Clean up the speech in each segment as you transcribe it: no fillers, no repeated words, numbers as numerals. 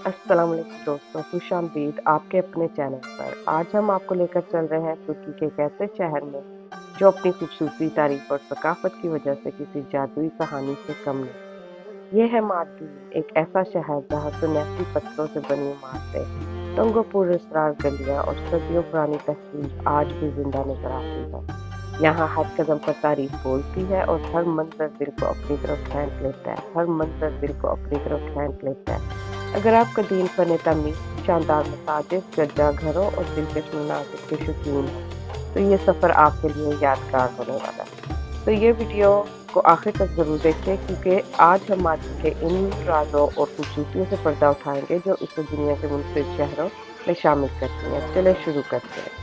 अस्सलाम वालेकुम दोस्तों, खुशामदीद आपके अपने चैनल पर। आज हम आपको लेकर चल रहे हैं तुर्की के एक ऐसे शहर में जो अपनी खूबसूरती, तारीख और सकाफत की वजह से किसी जादुई कहानी से कम नहीं। ये है मार्दीन, एक ऐसा शहर जहाँ सुनहरी पत्थरों से बनी इमारतें, रंगों पुरस्रार गलियां और सदियों पुरानी तहजीब आज भी जिंदा नजर आती है। यहाँ हर कदम पर तारीफ बोलती है और हर मंज़र दिल को अपनी तरफ खींच लेता है, हर मंज़र दिल को अपनी तरफ खींच लेता है। अगर आप कदीम फ़न-ए-तामीर, शानदार मसाजिद, गिरजाघरों और दिलकश मनाज़िर के शौकीन हैं, तो ये सफ़र आपके लिए यादगार होने वाला है। तो ये वीडियो को आखिर तक ज़रूर देखें क्योंकि आज हम मादी के इन राज़ों और खूबसूरतियों से पर्दा उठाएँगे जो इसे दुनिया के मुख्तलिफ शहरों में शामिल करती हैं। चलिए शुरू करते हैं।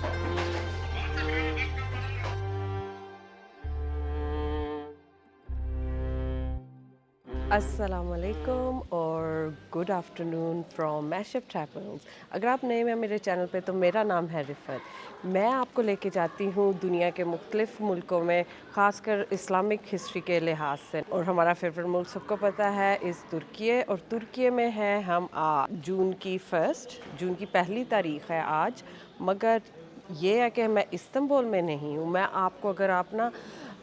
अस्सलामुअलैकुम और good afternoon from mashup travels. अगर आप नए हैं मेरे चैनल पे तो मेरा नाम है रिफ़त। मैं आपको लेके जाती हूँ दुनिया के मुख्तलिफ़ मुल्कों में, ख़ासकर इस्लामिक हिस्ट्री के लिहाज से। और हमारा फेवरेट मुल्क सबको पता है इस तुर्की, और तुर्की में है हम जून की पहली तारीख़ है आज। मगर ये है कि मैं इस्तांबुल में नहीं हूँ। मैं आपको, अगर आप ना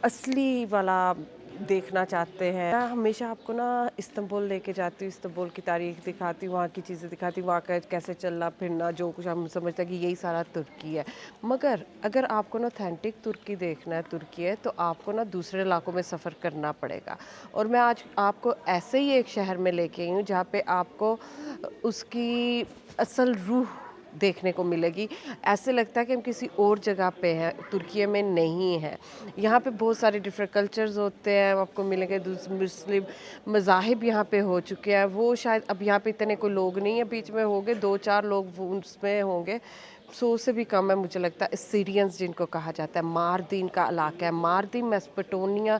असली वाला देखना चाहते हैं, मैं हमेशा आपको ना इस्तांबुल लेके जाती हूँ, इस्तांबुल की तारीख दिखाती हूँ, वहाँ की चीज़ें दिखाती हूँ, वहाँ का कैसे चलना फिरना, जो कुछ हम समझते हैं कि यही सारा तुर्की है। मगर अगर आपको ना ऑथेंटिक तुर्की देखना है, तुर्की है, तो आपको ना दूसरे इलाकों में सफ़र करना पड़ेगा। और मैं आज आपको ऐसे ही एक शहर में लेके आई हूँ जहाँ पे आपको उसकी असल रूह देखने को मिलेगी। ऐसे लगता है कि हम किसी और जगह पे हैं, तुर्की में नहीं हैं। यहाँ पे बहुत सारे डिफरेंट कल्चर्स होते हैं, आपको मिलेंगे मुस्लिम मज़ाहिब यहाँ पे हो चुके हैं। वो शायद अब यहाँ पे इतने कोई लोग नहीं है, बीच में होंगे 2-4 लोग वो उसमें होंगे, 100 से भी कम है मुझे लगता है। सीरियंस जिनको कहा जाता है, मारदीन का इलाका है। मारदीन मेसोपोटामिया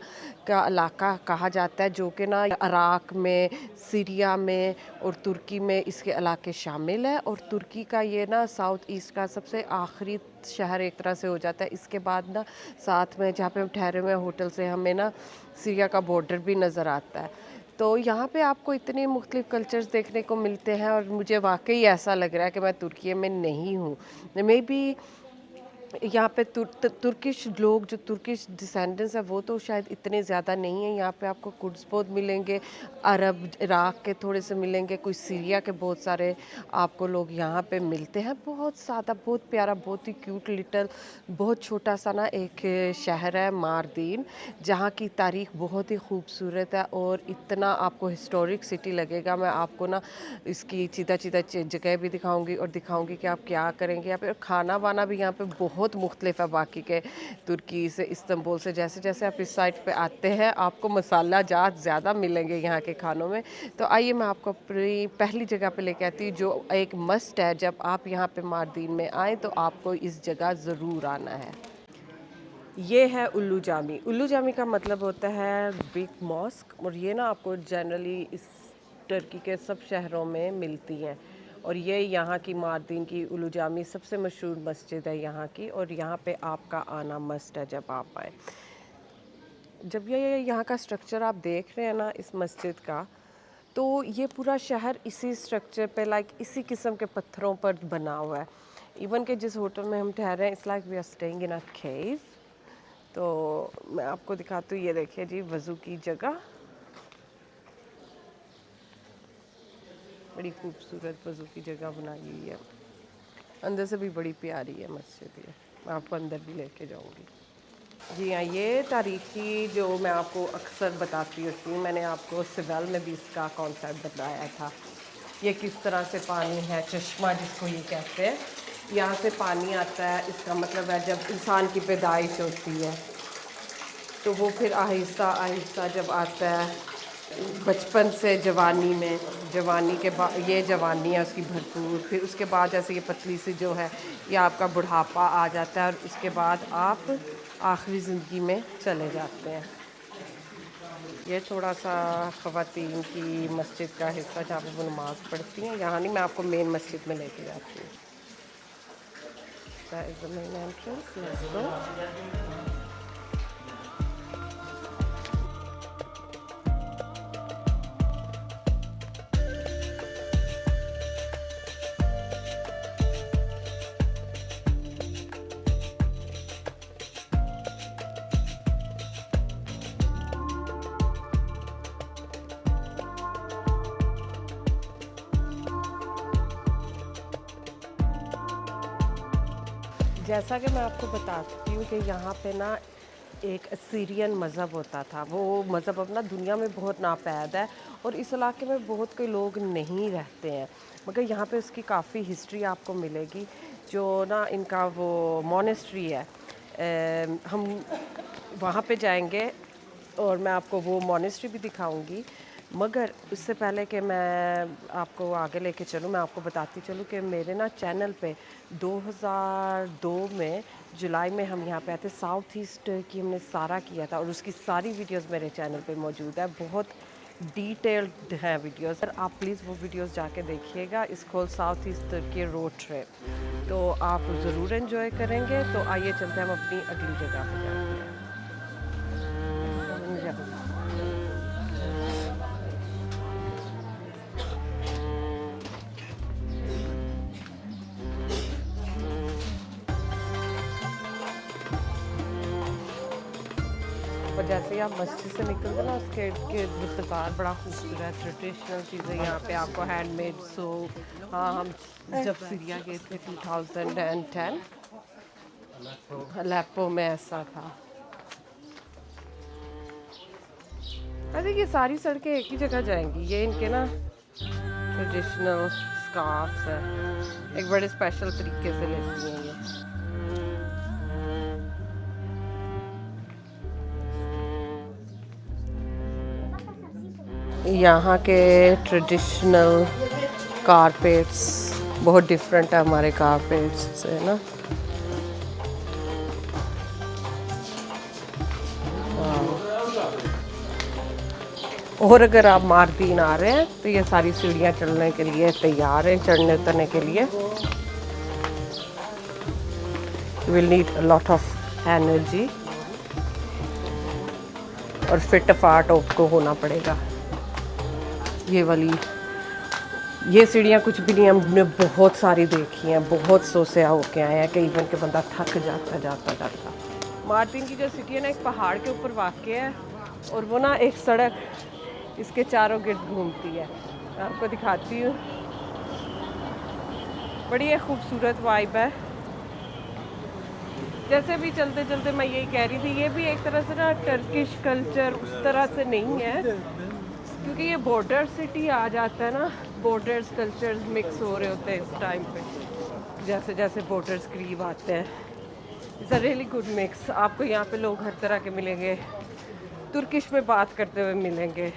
का इलाका कहा जाता है, जो कि ना इराक में, सीरिया में और तुर्की में इसके इलाके शामिल है। और तुर्की का ये ना साउथ ईस्ट का सबसे आखिरी शहर एक तरह से हो जाता है। इसके बाद ना साथ में जहाँ पे हम ठहरे हुए हैं होटल से हमें ना सीरिया का बॉर्डर भी नज़र आता है। तो यहाँ पे आपको इतने मुख्तलिफ कल्चर्स देखने को मिलते हैं, और मुझे वाकई ऐसा लग रहा है कि मैं तुर्की में नहीं हूँ। मे बी यहाँ पे तुर्किश लोग, जो तुर्किश डिसेंडेंट्स हैं, वो तो शायद इतने ज़्यादा नहीं हैं। यहाँ पे आपको कुर्ड्स बहुत मिलेंगे, अरब इराक के थोड़े से मिलेंगे, कुछ सीरिया के बहुत सारे आपको लोग यहाँ पे मिलते हैं। बहुत सादा, बहुत प्यारा, बहुत ही क्यूट लिटल, बहुत छोटा सा ना एक शहर है मारदीन, जहाँ की तारीख बहुत ही खूबसूरत है और इतना आपको हिस्टोरिक सिटी लगेगा। मैं आपको ना इसकी चीता जगह भी दिखाऊंगी और दिखाऊंगी कि आप क्या करेंगे यहाँ पे। और खाना वाना भी यहाँ पे बहुत मुख्तलिफ है बाकी के तुर्की से, इस्तांबुल से। जैसे जैसे आप इस साइड पे आते हैं आपको मसाला जात ज़्यादा मिलेंगे यहाँ के खानों में। तो आइए मैं आपको अपनी पहली जगह पे लेके आती हूँ, जो एक मस्ट है जब आप यहाँ पे मारदीन में आए, तो आपको इस जगह ज़रूर आना है। ये है उल्लू जामी। उल्लू जामी का मतलब होता है बिग मॉस्क, और ये ना आपको जनरली इस टर्की के सब शहरों में मिलती हैं। और ये यहाँ की मार्दिन की उल्लू जामी सबसे मशहूर मस्जिद है यहाँ की, और यहाँ पे आपका आना मस्ट है जब आप आए। जब ये यहाँ का स्ट्रक्चर आप देख रहे हैं ना इस मस्जिद का, तो ये पूरा शहर इसी स्ट्रक्चर पे, लाइक इसी किस्म के पत्थरों पर बना हुआ है। इवन के जिस होटल में हम ठहरे हैं, it's like we are staying in a cave. तो मैं आपको दिखाती हूँ, ये देखिए जी वज़ू की जगह, बड़ी खूबसूरत वज़ू की जगह बनाई हुई है। अंदर से भी बड़ी प्यारी है मस्जिद ये। मैं आपको अंदर भी लेके जाऊँगी। जी हाँ, ये तारीखी जो मैं आपको अक्सर बताती होती हूँ, मैंने आपको सिवल में भी इसका कॉन्सेप्ट बताया था। ये किस तरह से पानी है, चश्मा जिसको ये कहते हैं, यहाँ से पानी आता है। इसका मतलब है जब इंसान की पैदाइश होती है तो वो फिर आहिस्ता आहिस्ता जब आता है, बचपन से जवानी में, जवानी के बाद ये जवानी है उसकी भरपूर, फिर उसके बाद जैसे ये पतली सी जो है, ये आपका बुढ़ापा आ जाता है, और उसके बाद आप आखिरी ज़िंदगी में चले जाते हैं। ये थोड़ा सा ख़वातीन की मस्जिद का हिस्सा जहाँ पे वो नमाज़ पढ़ती हैं। यहाँ नहीं, मैं आपको मेन मस्जिद में लेके जाती हूँ। That is the main entrance, let's go. जैसा कि मैं आपको बताती हूँ कि यहाँ पे ना एक सीरियन मज़हब होता था। वो मज़हब अब ना दुनिया में बहुत नापैद है और इस इलाके में बहुत कोई लोग नहीं रहते हैं। मगर यहाँ पे उसकी काफ़ी हिस्ट्री आपको मिलेगी। जो ना इनका वो मॉनेस्ट्री है, हम वहाँ पे जाएंगे और मैं आपको वो मॉनेस्ट्री भी दिखाऊंगी। मगर उससे पहले कि मैं आपको आगे लेके चलूँ, मैं आपको बताती चलूँ कि मेरे ना चैनल पे 2002 में जुलाई में हम यहाँ पे आए थे। साउथ ईस्ट की हमने सारा किया था और उसकी सारी वीडियोस मेरे चैनल पे मौजूद है। बहुत डिटेल्ड है वीडियोस। सर आप प्लीज़ वो वीडियोस जाके देखिएगा। इस कॉल साउथ ईस्ट की रोड ट्रिप, तो आप ज़रूर एंजॉय करेंगे। तो आइए चलते हैं हम अपनी अगली जगह पे जाते हैं। और जैसे ही आप मस्जिद से निकलते ना, उसके इर्द गिर्द बाजार बड़ा खूबसूरत ट्रेडिशनल चीज़ें यहाँ पे आपको हैंडमेड। सो हाँ, हम जब सीरिया गए थे 2010 अलेप्पो में ऐसा था। आई थिंक ये सारी सड़कें एक ही जगह जाएंगी। ये इनके ना ट्रेडिशनल स्कार्फ्स हैं, एक बड़े स्पेशल तरीके से लेती हैं ये। यहाँ के ट्रेडिशनल कारपेट्स बहुत डिफरेंट है हमारे कारपेट्स से ना। और अगर आप मार्दीन आ रहे हैं तो ये सारी सीढ़ियाँ चढ़ने के लिए तैयार हैं, चढ़ने उतरने के लिए। Will need a lot of energy और फिट फाट आपको होना पड़ेगा। ये सीढ़ियाँ कुछ भी नहीं, हमने बहुत सारी देखी हैं, बहुत सौ से होके आए हैं कि इवन के बंदा थक जाता। मार्टिन की जो सिटी है ना, एक पहाड़ के ऊपर वाक़ है और वो ना एक सड़क इसके चारों गिर्द घूमती है। मैं आपको दिखाती हूँ, बड़ी एक खूबसूरत वाइब है। जैसे भी चलते चलते मैं यही कह रही थी, ये भी एक तरह से ना टर्किश कल्चर उस तरह से नहीं है, क्योंकि ये बॉर्डर सिटी आ जाता है ना। बॉर्डर्स कल्चर्स मिक्स हो रहे होते हैं इस टाइम पे, जैसे जैसे बॉर्डर्स करीब आते हैं। It's a really good mix. आपको यहाँ पे लोग हर तरह के मिलेंगे। तुर्किश में बात करते हुए मिलेंगे,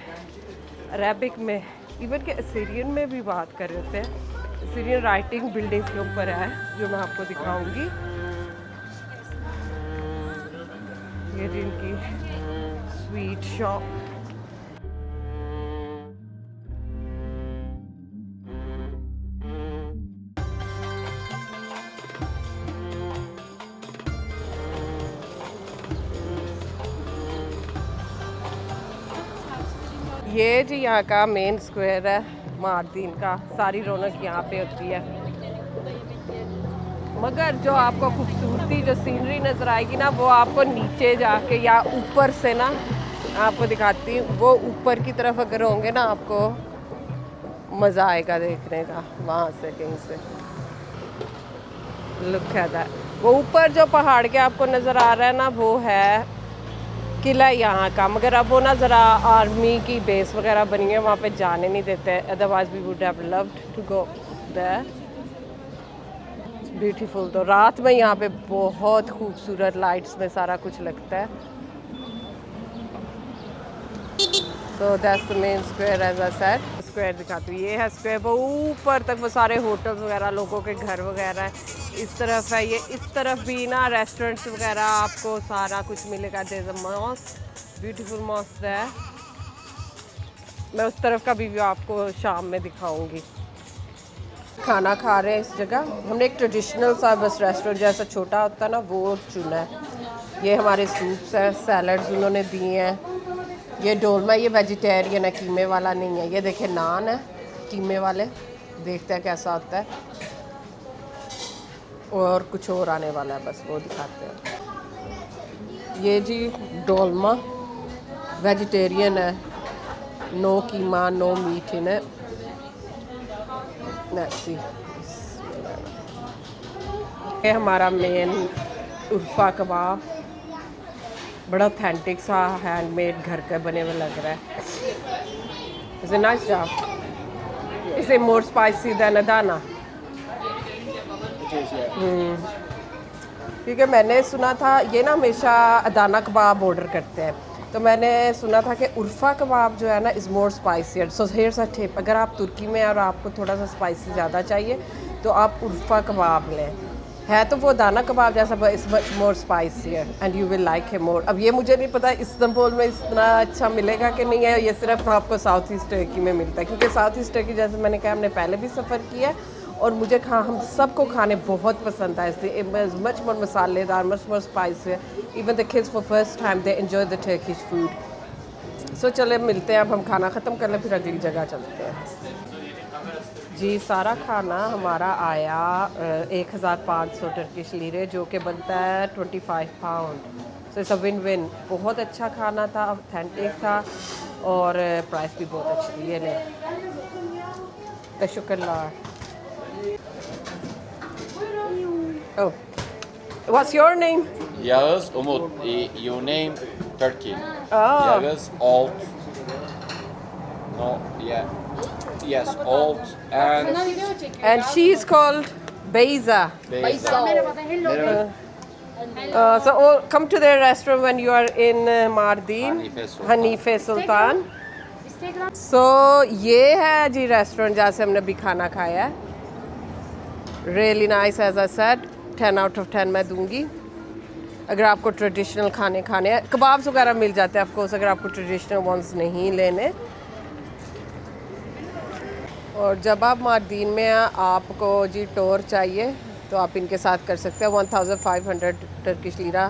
अरेबिक में, इवन के सीरियन में भी बात कर रहे होते हैं। सीरियन राइटिंग बिल्डिंग्स के ऊपर है जो मैं आपको दिखाऊंगी। ये जिनकी स्वीट शॉप। ये जी यहाँ का मेन स्क्वायर है मार्दीन का। सारी रौनक यहाँ पे होती है। मगर जो आपको खूबसूरती, जो सीनरी नज़र आएगी ना, वो आपको नीचे जाके या ऊपर से ना आपको दिखाती हूँ। वो ऊपर की तरफ अगर होंगे ना, आपको मज़ा आएगा देखने का। वहाँ से कहीं से लुक है दैट। वो ऊपर जो पहाड़ के आपको नज़र आ रहा है ना, वो है किला यहाँ का। मगर अब वो ना ज़रा आर्मी की बेस वगैरह बनी है, वहाँ पे जाने नहीं देते। Otherwise we would have loved to go there. Beautiful. तो रात में यहाँ पे बहुत खूबसूरत लाइट्स में सारा कुछ लगता है। So that's the main square as I said. Square दिखाती हूँ, ये है स्क्वायर। वो ऊपर तक वो सारे होटल्स वगैरह, लोगों के घर वगैरह है। इस तरफ है ये, इस तरफ भी ना रेस्टोरेंट्स वगैरह आपको सारा कुछ मिलेगा। There is a mosque, beautiful mosque है। मैं उस तरफ का भी व्यू आपको शाम में दिखाऊंगी। खाना खा रहे हैं इस जगह। हमने एक ट्रेडिशनल सा बस रेस्टोरेंट जैसा छोटा होता है ना, वो चुना है। ये हमारे सूप्स हैं, सैलड्स उन्होंने दिए हैं। ये डोलमा, ये वेजिटेरियन है, कीमे वाला नहीं है। ये देखिए नान है कीमे वाले, देखते हैं कैसा होता है। और कुछ और आने वाला है, बस वो दिखाते हैं। ये जी डोलमा वेजिटेरियन है, no keema, no meat in है। Let's see. ये हमारा मेन उर्फा कबाब, बड़ा ऑथेंटिक सा हैंडमेड घर का बने हुआ लग रहा है। It's a nice job. Is it more spicy than Adana? क्योंकि मैंने सुना था ये ना हमेशा अदाना कबाब ऑर्डर करते हैं, तो मैंने सुना था कि उर्फा कबाब जो है ना is more spicy. So here's a tip, अगर आप तुर्की में और आपको थोड़ा सा स्पाइसी ज़्यादा चाहिए तो आप उर्फा कबाब लें। है तो वो दाना कबाब जैसा, but it's much more spicy and you will like him more. अब ये मुझे नहीं पता इस्तांबुल में इतना अच्छा मिलेगा कि नहीं है, ये सिर्फ आपको साउथ ईस्ट टर्की में मिलता है, क्योंकि साउथ ईस्ट टर्की जैसे मैंने कहा हमने पहले भी सफ़र किया है और मुझे हम सबको खाने बहुत पसंद आए थे। मच मोर मसालेदार, much more spicy. Even the kids for first time they enjoy the Turkish food. So चले मिलते हैं, अब हम खाना ख़त्म कर लें फिर अगली जगह चलते हैं। जी सारा खाना हमारा आया 1500 टर्किश लीरे, जो कि बनता है 25 pound. So it's a win win. बहुत अच्छा खाना था, ऑथेंटिक था और प्राइस भी बहुत अच्छी थी। ये ले तो शुक्र। Oh, what's your name? Yağız Umut. Your name Turkey. Oh, Yağız Old. No, yeah. Yes, Old and and she's called Beyza. Beyza. So come to their restaurant when you are in Mardin, Hanife Sultan. हनीफे Sultan. So ये है जी restaurant जहाँ से हमने अभी खाना खाया है। Really nice, as I said 10 out of 10 मैं दूंगी। अगर आपको ट्रेडिशनल खाने हैं, कबाब्स वगैरह मिल जाते हैं ऑफकोर्स, अगर आपको ट्रेडिशनल वंस नहीं लेने। और जब आप मार्दीन में आपको जी टूर चाहिए तो आप इनके साथ कर सकते हैं। 1500 टर्किश लीरा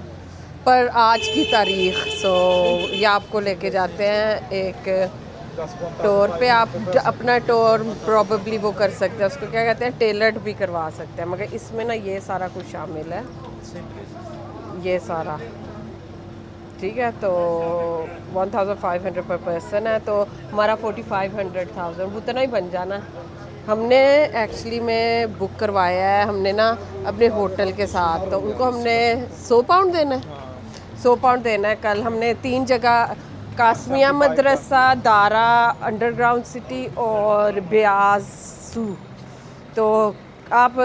पर आज की तारीख। सो ये आपको लेके जाते हैं एक टूर पे। आप अपना टूर प्रॉबेबली वो कर सकते हैं, उसको क्या कहते हैं, टेलर्ड भी करवा सकते हैं, मगर इसमें ना ये सारा कुछ शामिल है, ये सारा। ठीक है, तो 1500 पर पर्सन है, तो हमारा 4500 उतना ही बन जाना। हमने एक्चुअली में बुक करवाया है हमने ना अपने होटल के साथ, तो उनको हमने 100 पाउंड देना है, 100 पाउंड देना है। कल हमने 3 जगह, कासमिया मदरसा, दारा अंडरग्राउंड सिटी और ब्याजू। तो आप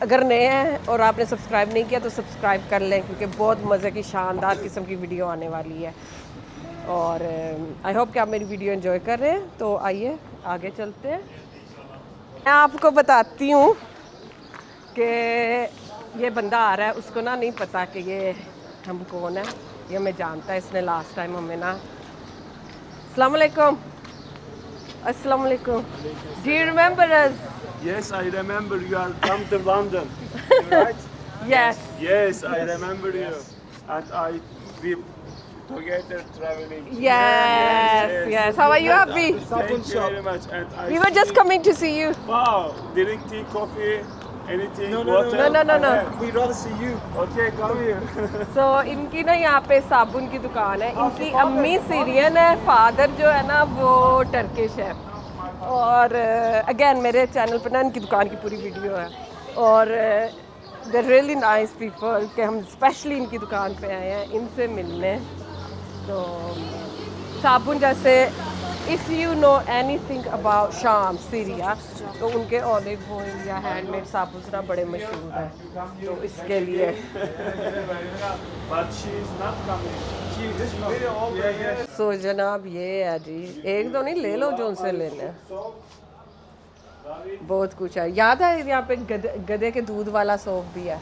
अगर नए हैं और आपने सब्सक्राइब नहीं किया तो सब्सक्राइब कर लें, क्योंकि बहुत मज़े की शानदार किस्म की वीडियो आने वाली है। और आई होप कि आप मेरी वीडियो एंजॉय कर रहे हैं। तो आइए आगे चलते हैं। मैं आपको बताती हूँ कि ये बंदा आ रहा है, उसको ना नहीं पता कि ये हम कौन है, ये हमें जानता है। इसने लास्ट टाइम हमें ना अस्सलाम वालेकुम, अस्सलाम वालेकुम। Do you remember us? Yes, I remember you are come to London, right? Yes. Yes, I remember you, and we together traveling. Yes. How are you, Happy? Thank you very much. And We were just coming to see you. wow, drink tea, coffee, anything. No, no, water? No. We'd rather see you. Okay, come here. So इनकी ना यहाँ पे साबुन की दुकान है। इनकी अम्मी सीरियन है, फादर जो है ना वो टर्किश है। और अगेन मेरे चैनल पर ना इनकी दुकान की पूरी वीडियो है। और दे रियली नाइस पीपल कि हम स्पेशली इनकी दुकान पे आए हैं इनसे मिलने। तो साबुन जैसे if you know anything about शाम सीरिया, तो उनके ऑलिव ऑयल या हैंडमेड साबुन ना बड़े मशहूर हैं, तो इसके लिए। But she is not coming. She is very old. Yes. सो जनाब ये है जी, एक दो नहीं ले लो जो उनसे लेना है, बहुत कुछ है। याद है यहाँ पे गधे के दूध वाला सोप भी है,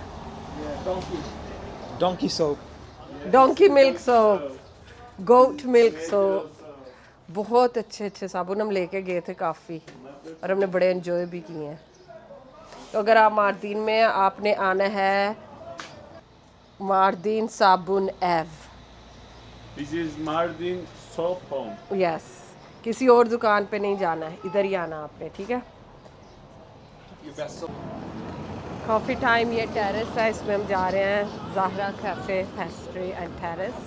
Donkey soap. Donkey milk soap, goat milk soap. बहुत अच्छे अच्छे साबुन हम लेके गए थे काफ़ी, और हमने बड़े एंजॉय भी किए हैं। तो अगर आप मार्दीन में आपने आना है मार्दीन साबुन एव, This is Mardin soap home. Yes, किसी और दुकान पे नहीं जाना है, इधर ही आना आपने, ठीक है। कॉफ़ी टाइम, ये टेरेस है, इसमें हम जा रहे हैं, Zahra cafe pastry and terrace.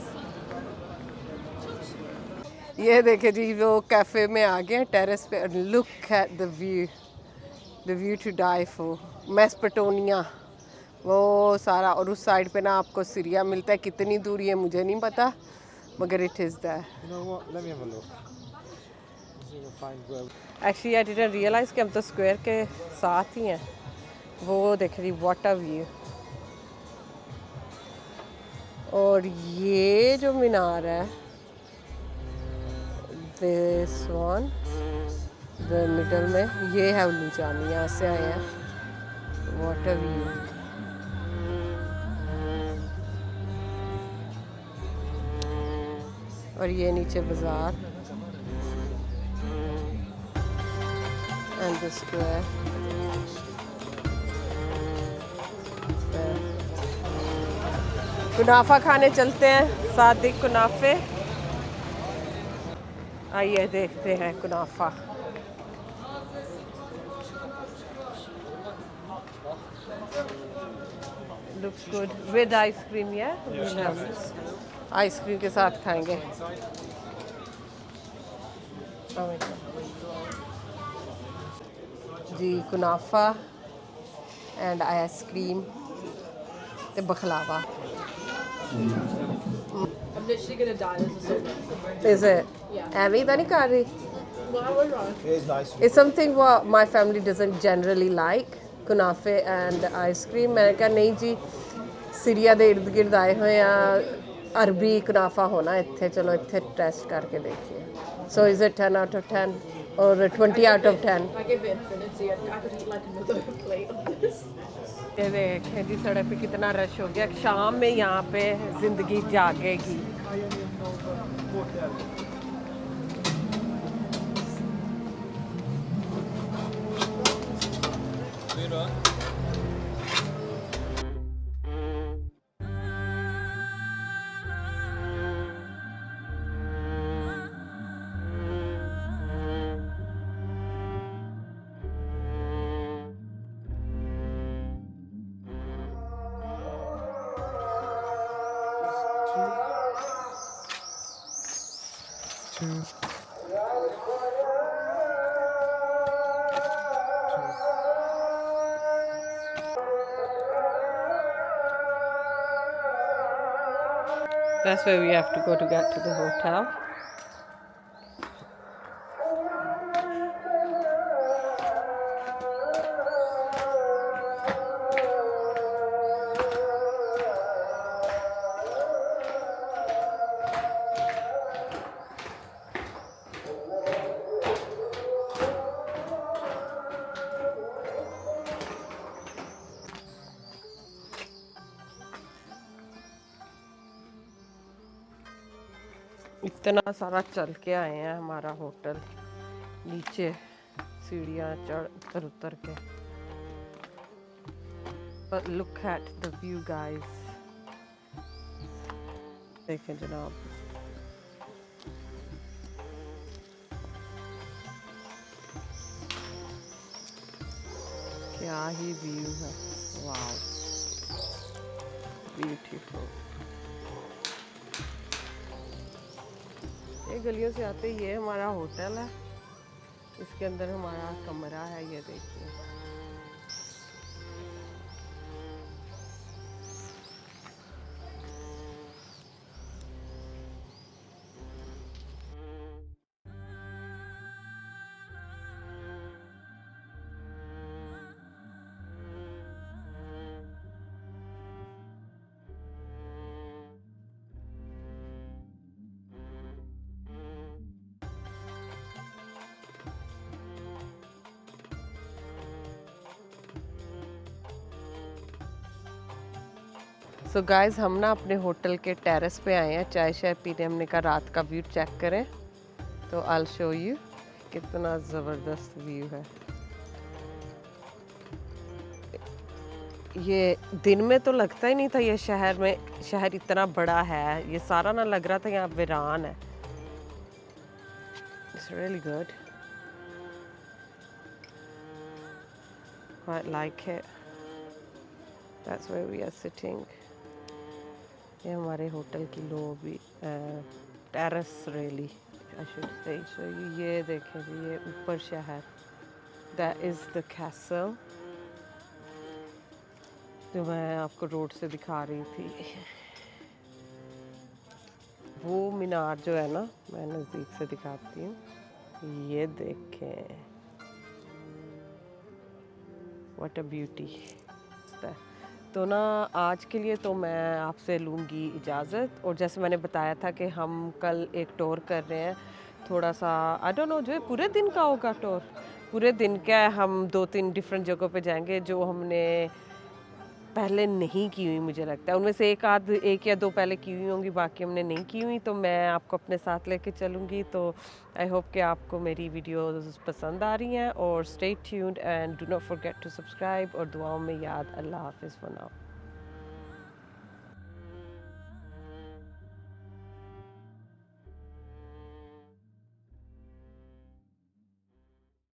ये देखे जी वो कैफ़े में आ गए टेरेस पे, look at the view to die for, Mesopotamia. वो सारा, और उस साइड पे ना आपको सीरिया मिलता है। कितनी दूर ये मुझे नहीं पता, मगर it is that. You know what? Let me have a look. See if I can find where. Actually I didn't realise कि हम तो स्क्वायर के साथ ही हैं। वो देख रही वाटर व्यू, और ये जो मीनार है, दिस वन, द मिडल में, ये है उल्लू जामी, यहाँ से आए हैं। वाटर व्यू, और ये नीचे बाजार एंड द स्क्वायर। कुनाफा खाने चलते हैं, सादिक कुनाफे। आइए देखते हैं कुनाफा। लुक्स गुड विद आइसक्रीम, या आइसक्रीम के साथ खाएंगे। जी कुनाफा एंड आइसक्रीम ते बखलावा। I'm literally gonna die. This is so good. Is it? Abby, ਤਾਂ ਨਹੀਂ ਕਰ ਰਹੀ? Well, I went wrong. It is nice. It's something what my family doesn't generally like, kunafe and ice cream. मैं कहा नहीं जी, Syria ਦੇ इर्द गिर्द आए हुए हैं, अरबी कुनाफा होना इत्थे, चलो इत्थे टेस्ट करके देखिए। So is it 10 out of 10 or 20 out of 10? I give it infinity. I could eat like another plate of this. ये देखें जी, सड़क पे कितना रश हो गया। शाम में यहाँ पे जिंदगी जागेगी। That's where we have to go to get to the hotel. इतना सारा चल के आए हैं हमारा होटल, नीचे सीढ़ियाँ चढ़ उतर उतर के। But look at the view guys, देखें जनाब, क्या ही व्यू है, वाओ ब्यूटीफुल। ये गलियों से आते ही ये हमारा होटल है, इसके अंदर हमारा कमरा है, ये देखिए। सो गाइस, हम ना अपने होटल के टेरेस पे आए हैं चाय शाय पीने। हमने कहा रात का व्यू चेक करें, तो आई विल शो यू कितना ज़बरदस्त व्यू है। ये दिन में तो लगता ही नहीं था ये शहर इतना बड़ा है। ये सारा ना लग रहा था यहाँ वीरान है। It's really good, quite like it. That's where we are sitting. ये हमारे होटल की lobby, terrace really I should say. So ये देखें जी, ये ऊपर शहर, दैट इज़ द कैसल। जो मैं आपको रोड से दिखा रही थी। वो मीनार जो है ना, मैं नज़दीक से दिखाती हूँ। ये देखें, व्हाट अ ब्यूटी। तो ना आज के लिए तो मैं आपसे लूँगी इजाज़त। और जैसे मैंने बताया था कि हम कल एक टूर कर रहे हैं, थोड़ा सा आई डोंट नो, जो है पूरे दिन का होगा टूर। पूरे दिन क्या है, हम 2-3 डिफरेंट जगहों पे जाएंगे जो हमने पहले नहीं की हुई, मुझे लगता है उनमें से एक या दो पहले की हुई होंगी, बाकी हमने नहीं की हुई। तो मैं आपको अपने साथ लेके चलूँगी। तो आई होप कि आपको मेरी वीडियोस पसंद आ रही हैं। और stay tuned and do not forget to subscribe. और दुआओं में याद। अल्लाह हाफिज़ फॉर नाउ।